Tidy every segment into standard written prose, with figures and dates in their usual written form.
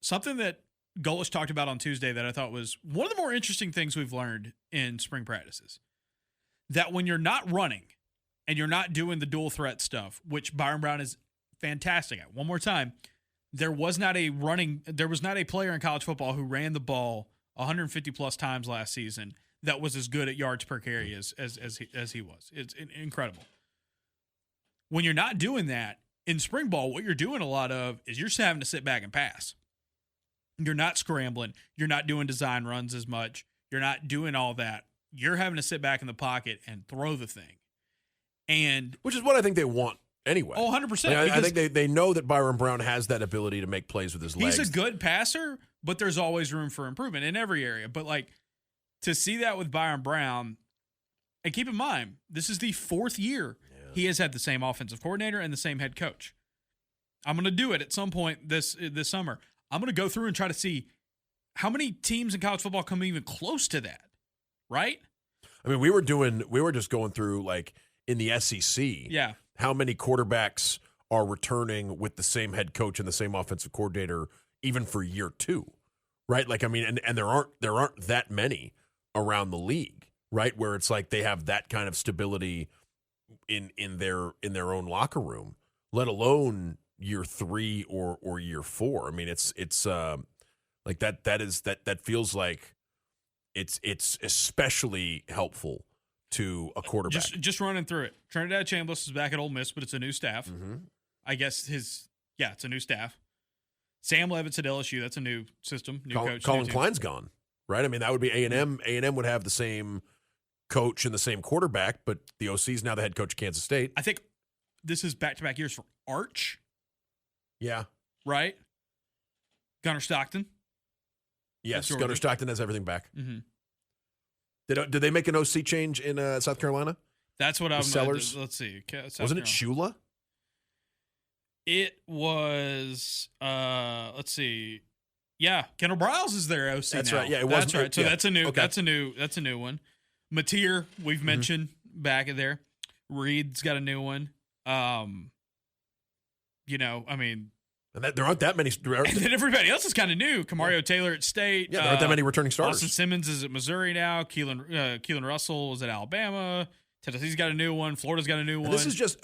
something that Golesh talked about on Tuesday that I thought was one of the more interesting things we've learned in spring practices. That when you're not running and you're not doing the dual threat stuff, which Byron Brown is fantastic at. One more time, there was not a player in college football who ran the ball 150 plus times last season that was as good at yards per carry as he was. It's incredible. When you're not doing that in spring ball, what you're doing a lot of is you're just having to sit back and pass. You're not scrambling. You're not doing design runs as much. You're not doing all that. You're having to sit back in the pocket and throw the thing. And which is what I think they want anyway. Oh, 100%. I think they know that Byron Brown has that ability to make plays with his legs. He's a good passer, but there's always room for improvement in every area. But, like, to see that with Byron Brown, and keep in mind, this is the 4th year he has had the same offensive coordinator and the same head coach. I'm going to do it at some point this summer. I'm going to go through and try to see how many teams in college football come even close to that, right? I mean, we were just going through, like, in the SEC, how many quarterbacks are returning with the same head coach and the same offensive coordinator even for year 2, right? Like, I mean, and there aren't that many around the league, right? Where it's like they have that kind of stability in their own locker room, let alone year 3 or year 4. I mean, it's like that feels like it's especially helpful to a quarterback. Just running through it. Trinidad Chambliss is back at Ole Miss, but it's a new staff. Mm-hmm. I guess it's a new staff. Sam Levitt's at LSU. That's a new system, new coach. Colin Klein's gone, right? I mean, that would be A&M. A&M would have the same coach and the same quarterback, but the OC is now the head coach of Kansas State. I think this is back-to-back years for Arch. Yeah. Right? Gunnar Stockton. Yes, Gunnar Stockton has everything back. Mm-hmm. Did they make an OC change in South Carolina? That's what I'm. Sellers. Let's see. Wasn't it Shula? It was. Let's see. Yeah, Kendall Briles is their OC. That's now. right. Yeah, that's right. So yeah. that's a new. Okay. That's a new one. Mateer, we've mentioned back there. Reed's got a new one. I mean. And there aren't that many. And then everybody else is kind of new. Camario Taylor at State. Yeah, there aren't that many returning starters. Austin Simmons is at Missouri now. Keelan Russell is at Alabama. Tennessee's got a new one. Florida's got a new one. This is just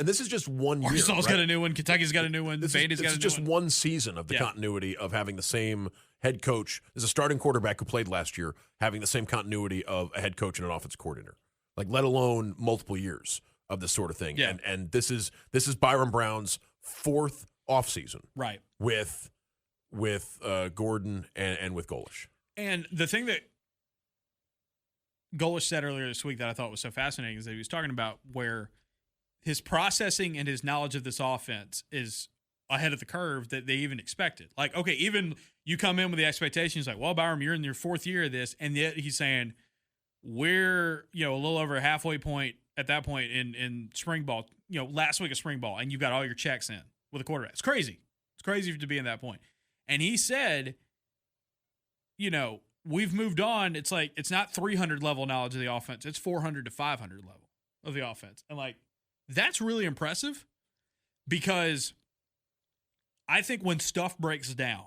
1 year. Arkansas's got a new one. Kentucky's got a new one. Vandy's got a new one. This is just one season of the continuity of having the same head coach. There's a starting quarterback who played last year having the same continuity of a head coach and an offensive coordinator. Like, let alone multiple years of this sort of thing. Yeah. And this is Byron Brown's 4th offseason. Right. With Gordon and with Golesh. And the thing that Golesh said earlier this week that I thought was so fascinating is that he was talking about where his processing and his knowledge of this offense is ahead of the curve that they even expected. Like, okay, even you come in with the expectations like, well, Byron, you're in your 4th year of this, and yet he's saying we're, a little over a halfway point at that point in spring ball, last week of spring ball, and you've got all your checks in with a quarterback. It's crazy. It's crazy to be in that point. And he said, we've moved on. It's like, it's not 300 level knowledge of the offense. It's 400 to 500 level of the offense. And, like, that's really impressive because I think when stuff breaks down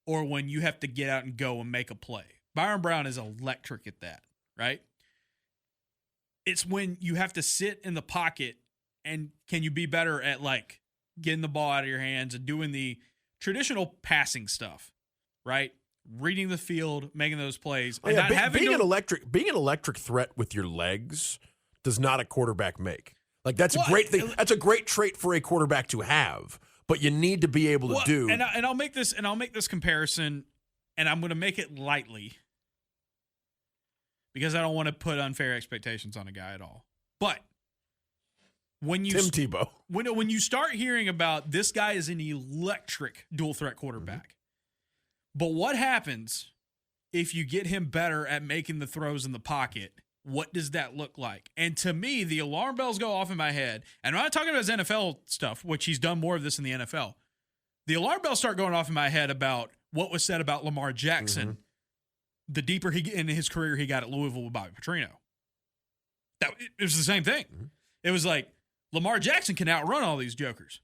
or when you have to get out and go and make a play, Byron Brown is electric at that, right? It's when you have to sit in the pocket and can you be better at, like, getting the ball out of your hands and doing the traditional passing stuff, right? Reading the field, making those plays. Oh, yeah. Being an electric threat with your legs does not a quarterback make. Like, that's a great thing. That's a great trait for a quarterback to have, but you need to be able to do. And I'll make this comparison, and I'm going to make it lightly because I don't want to put unfair expectations on a guy at all. But when you Tim Tebow. When you start hearing about this guy is an electric dual threat quarterback, but what happens if you get him better at making the throws in the pocket? What does that look like? And to me, the alarm bells go off in my head. And I'm not talking about his NFL stuff, which he's done more of this in the NFL. The alarm bells start going off in my head about what was said about Lamar Jackson. The deeper in his career he got at Louisville with Bobby Petrino. It was the same thing. It was like, Lamar Jackson can outrun all these jokers.